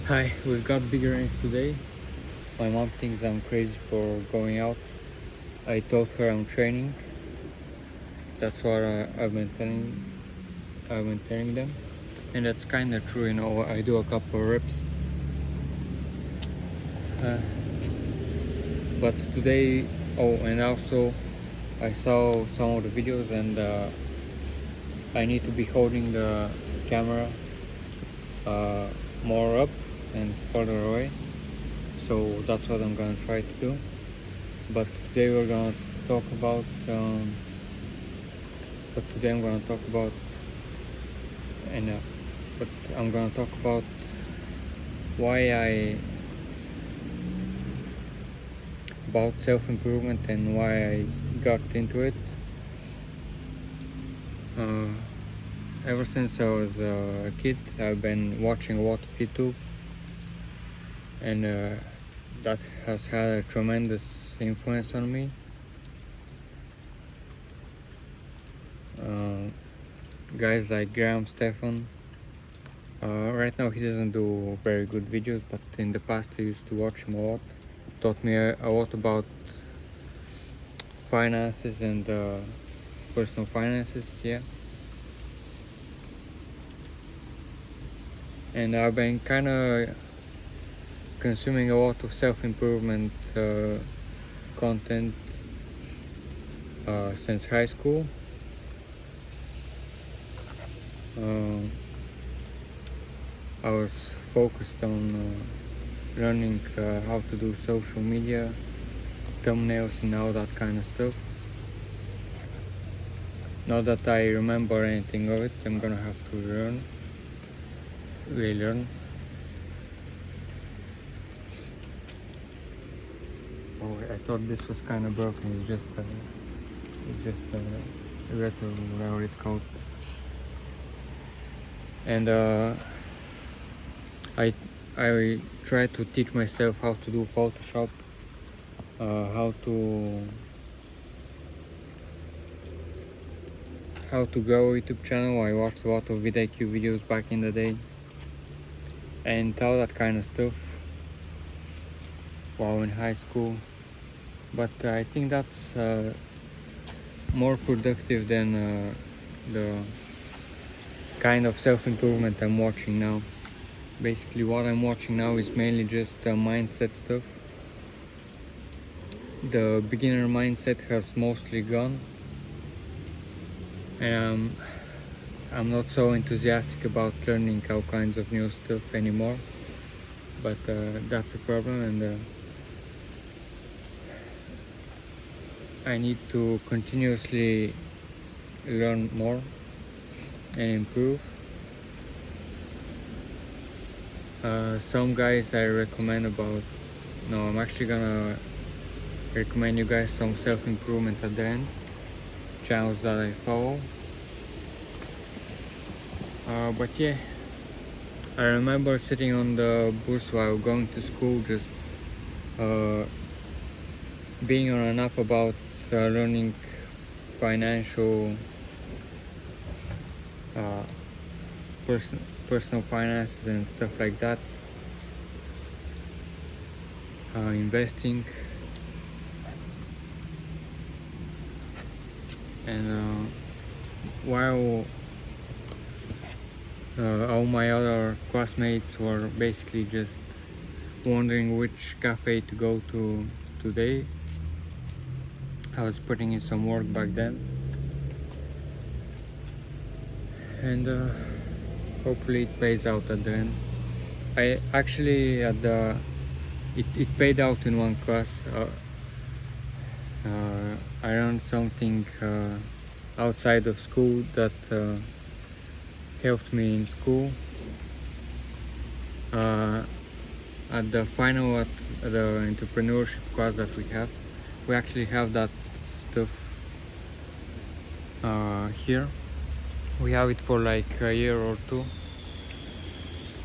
Hi, we've got bigger rains today. My mom thinks I'm crazy for going out. I told her I'm training. That's what I've been telling them, and that's kind of true. I do a couple of reps, uh, but today. Oh, and also I saw some of the videos, and I need to be holding the camera uh, more up and further away. So that's what I'm gonna try to do. But today we're gonna talk about. But today I'm gonna talk about and but I'm gonna talk about why I about self-improvement and why I got into it. Uh, Ever since I was a kid, I've been watching a lot of YouTube, and that has had a tremendous influence on me. Uh, Guys like Graham Stephan. Right now he doesn't do very good videos, but in the past I used to watch him a lot. Taught me a lot about finances and personal finances, yeah. And I've been kind of consuming a lot of self-improvement content since high school. Uh, I was focused on learning how to do social media, thumbnails, and all that kind of stuff. Not that I remember anything of it, I'm gonna have to relearn. Oh, I thought this was kind of broken. It's just retro, whatever it's called. And I I try to teach myself how to do Photoshop, how to grow a YouTube channel. I watched a lot of vidIQ videos back in the day, and all that kind of stuff while in high school. But I think that's more productive than the kind of self-improvement I'm watching now. Basically what I'm watching now is mainly just mindset stuff. The beginner mindset has mostly gone, and I'm not so enthusiastic about learning all kinds of new stuff anymore, but that's a problem, and I need to continuously learn more and improve. Some guys I recommend about, no, I'm actually gonna recommend you guys some self-improvement at the end, channels that I follow. But yeah, I remember sitting on the bus while going to school, just uh, being on an app about learning financial, uh, personal finances and stuff like that, investing, and while all my other classmates were basically just wondering which cafe to go to today, I was putting in some work back then, and hopefully it pays out at the end. I actually it paid out in one class. I learned something outside of school that helped me in school. At the final, at the entrepreneurship class that we actually have that stuff here. We have it for like a year or two.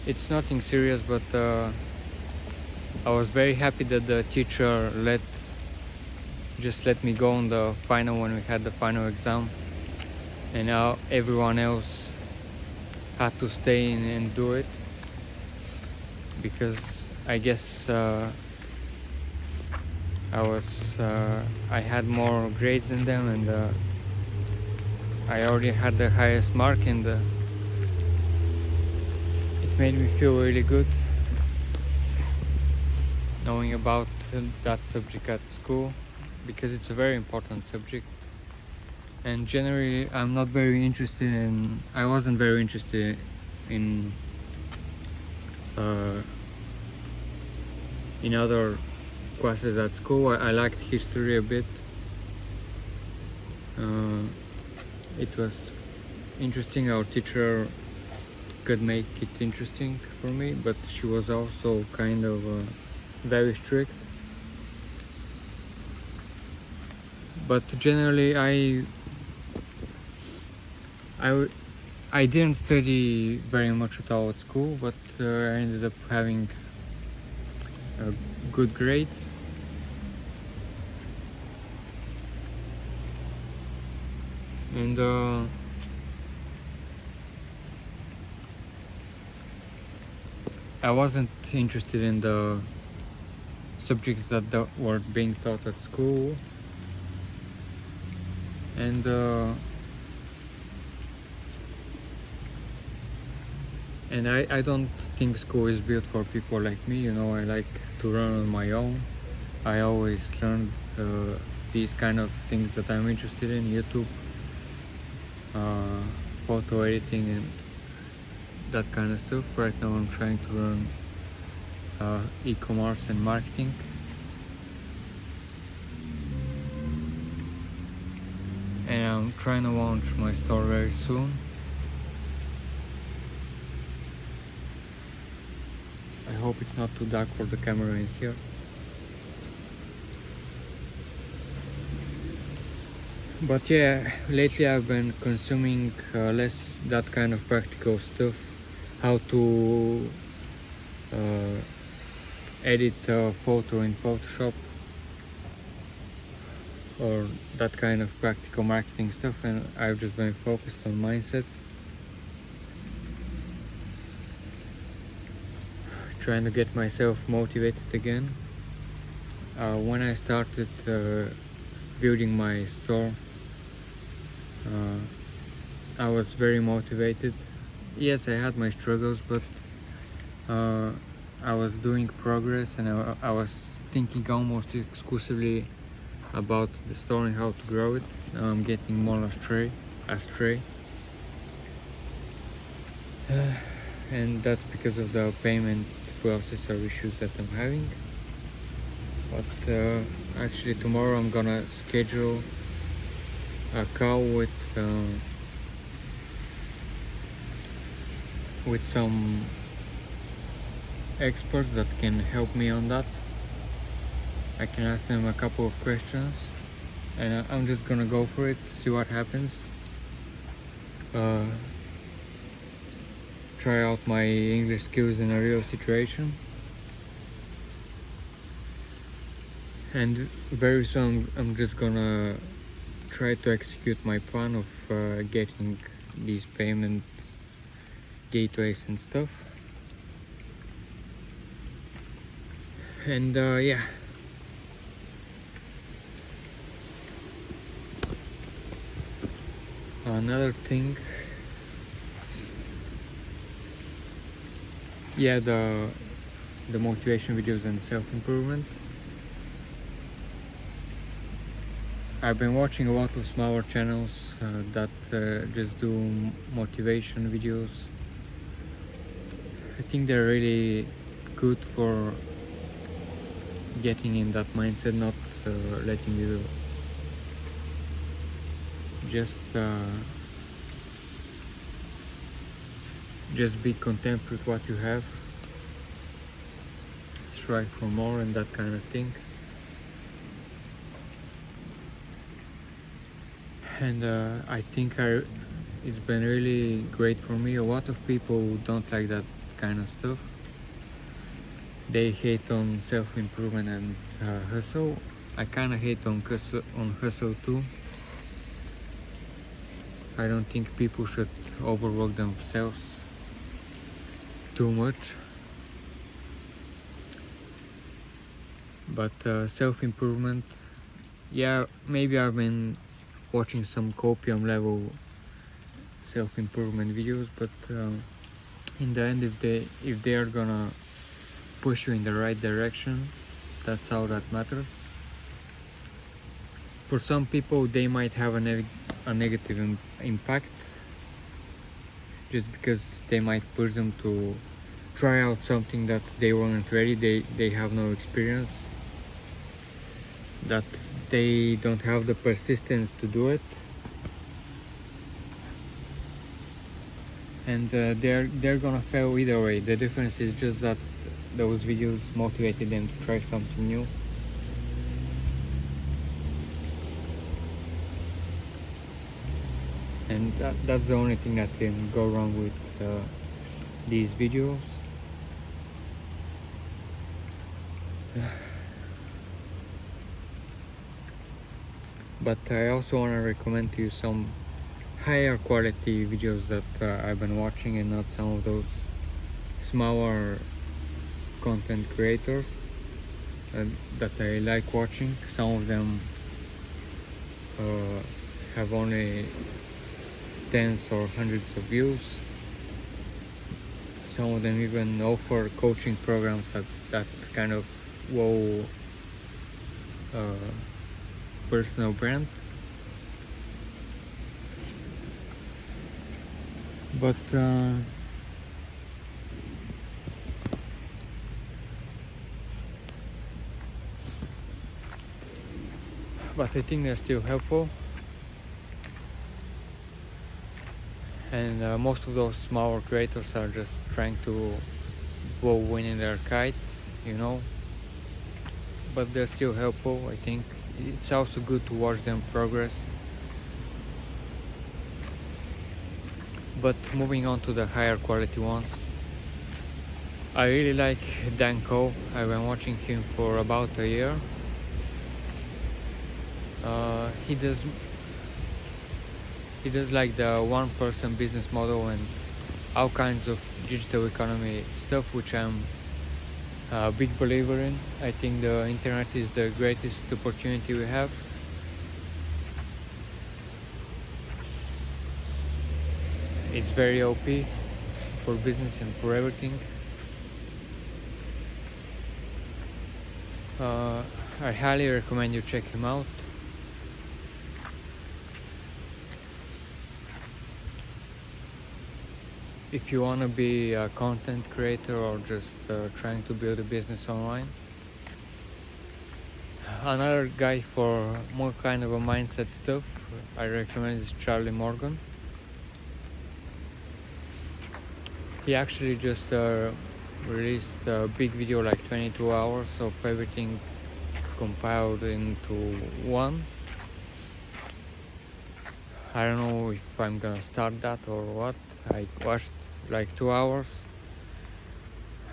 It's nothing serious, but I was very happy that the teacher just let me go on the final when we had the final exam, and now everyone else had to stay in and do it. because I guess I had more grades than them, and I already had the highest mark, and it made me feel really good knowing about that subject at school, because it's a very important subject. And generally I wasn't very interested in uh, in other classes at school. I liked history a bit. It was interesting. Our teacher could make it interesting for me, but she was also kind of very strict. But generally, I I didn't study very much at all at school, but I ended up having good grades. And I wasn't interested in the subjects that were being taught at school, and I don't think school is built for people like me. I like to learn on my own. I always learned these kind of things that I'm interested in: YouTube, photo editing, and that kind of stuff. Right now I'm trying to learn e-commerce and marketing. And I'm trying to launch my store very soon. I hope it's not too dark for the camera in here. But yeah, lately I've been consuming less that kind of practical stuff, how to edit a photo in Photoshop, or that kind of practical marketing stuff, and I've just been focused on mindset, trying to get myself motivated again. When I started building my store, I was very motivated. Yes, I had my struggles, but I was doing progress, and I was thinking almost exclusively about the store and how to grow it. Now I'm getting more astray. And that's because of the payment processor issues that I'm having. But actually tomorrow I'm gonna schedule a call with some experts that can help me on that. I can ask them a couple of questions, and I'm just gonna go for it, see what happens. Try out my English skills in a real situation. And very soon I'm just gonna try to execute my plan of getting these payment gateways and stuff. And yeah. Another thing, yeah, the motivation videos and self-improvement. I've been watching a lot of smaller channels that just do motivation videos. I think they're really good for getting in that mindset, not letting you just be content with what you have, strive for more, and that kind of thing. And I think it's been really great for me. A lot of people don't like that kind of stuff. They hate on self-improvement and hustle. I kind of hate on hustle too. I don't think people should overwork themselves too much. But self-improvement, yeah, maybe I've been watching some copium level self-improvement videos, but in the end, if they are gonna push you in the right direction, that's all that matters. For some people, they might have a negative impact, just because they might push them to try out something that they weren't ready, they have no experience, that they don't have the persistence to do it, and they're gonna fail either way. The difference is just that those videos motivated them to try something new. And that's the only thing that can go wrong with these videos. But I also want to recommend to you some higher quality videos that I've been watching, and not some of those smaller content creators that I like watching. Some of them have only tens or hundreds of views. Some of them even offer coaching programs that kind of whoa personal brand. But I think they're still helpful, and most of those smaller creators are just trying to blow wind in their kite, you know, but they're still helpful. I think it's also good to watch them progress. But moving on to the higher quality ones, I really like Dan Cole. I've been watching him for about a year. He does like the one-person business model and all kinds of digital economy stuff, which I'm a big believer in. I think the internet is the greatest opportunity we have. It's very OP for business and for everything. I highly recommend you check him out. If you want to be a content creator or just trying to build a business online. Another guy for more kind of a mindset stuff I recommend is Charlie Morgan. He actually just released a big video, like 22 hours of everything compiled into one. I don't know if I'm gonna start that or what. I watched like 2 hours.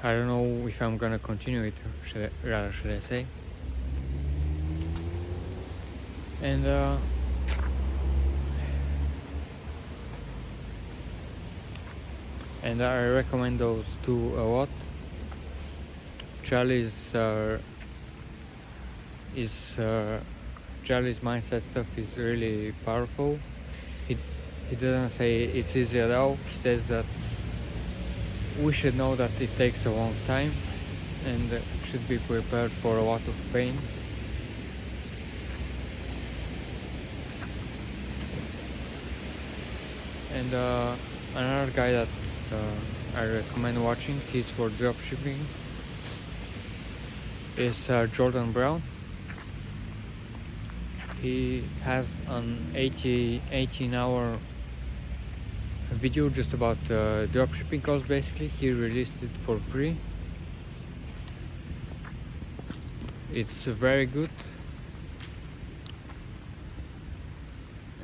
I don't know if I'm gonna continue it, should I say. And I recommend those two a lot. Charlie's mindset stuff is really powerful. He doesn't say it's easy at all. He says that we should know that it takes a long time and should be prepared for a lot of pain. And another guy that I recommend watching, he's for dropshipping, is Jordan Brown. He has an 18-hour video just about dropshipping course. Basically, he released it for free. It's very good,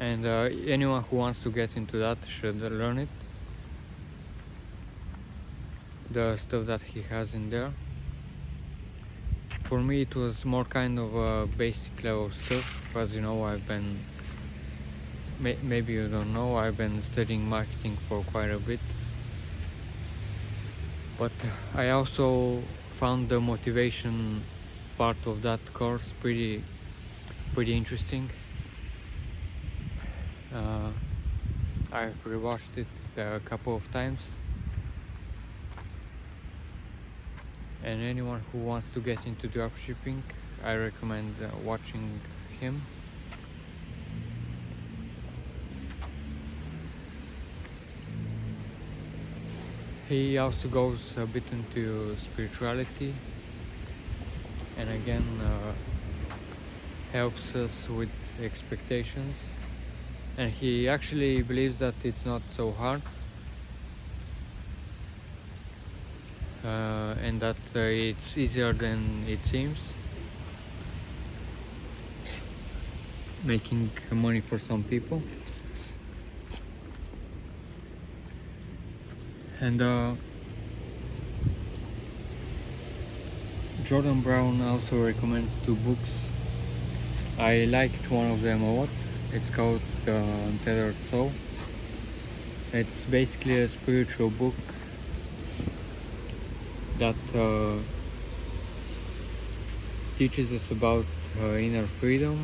and anyone who wants to get into that should learn it, the stuff that he has in there. For me, it was more kind of basic level stuff. As you know, I've been, maybe you don't know, I've been studying marketing for quite a bit. But I also found the motivation part of that course pretty interesting. I've rewatched it a couple of times, and anyone who wants to get into dropshipping, I recommend watching him. He also goes a bit into spirituality, and again helps us with expectations, and he actually believes that it's not so hard, and that it's easier than it seems, making money for some people. And Jordan Brown also recommends 2 books. I liked one of them a lot. It's called Untethered Soul. It's basically a spiritual book that teaches us about inner freedom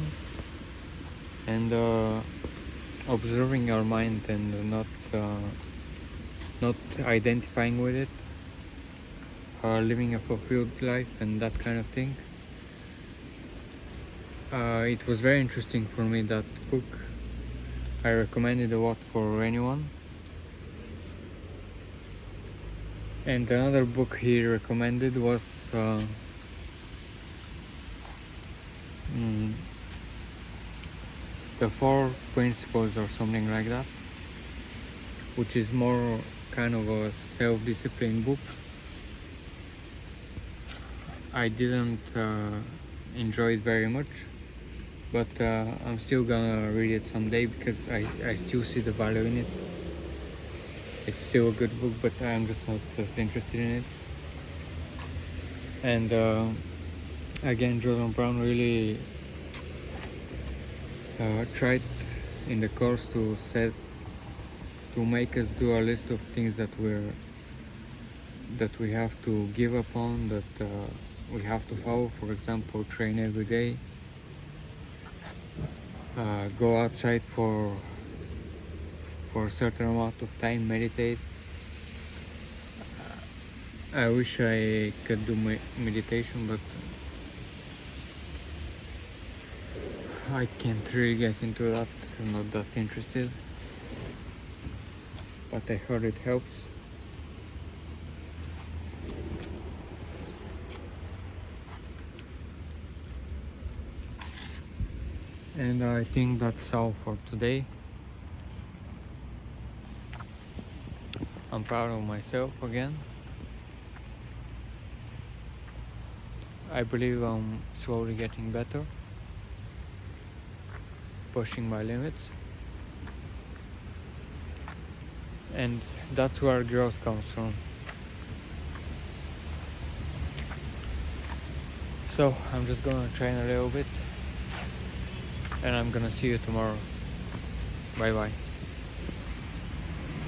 and observing our mind and not identifying with it, living a fulfilled life and that kind of thing. It was very interesting for me, that book. I recommend it a lot for anyone. And another book he recommended was The 4 Principles or something like that, which is more kind of a self-discipline book. I didn't enjoy it very much, but I'm still gonna read it someday because I still see the value in it. It's still a good book, but I'm just not as interested in it. And again, Jordan Brown really tried in the course to make us do a list of things that we have to give up on, that we have to follow. For example, train every day, go outside for a certain amount of time, meditate. I wish I could do meditation, but I can't really get into that. I'm not that interested, but I heard it helps. And I think that's all for today. I'm proud of myself again. I believe I'm slowly getting better, pushing my limits, and that's where growth comes from. So I'm just gonna train a little bit, and I'm gonna see you tomorrow. Bye bye.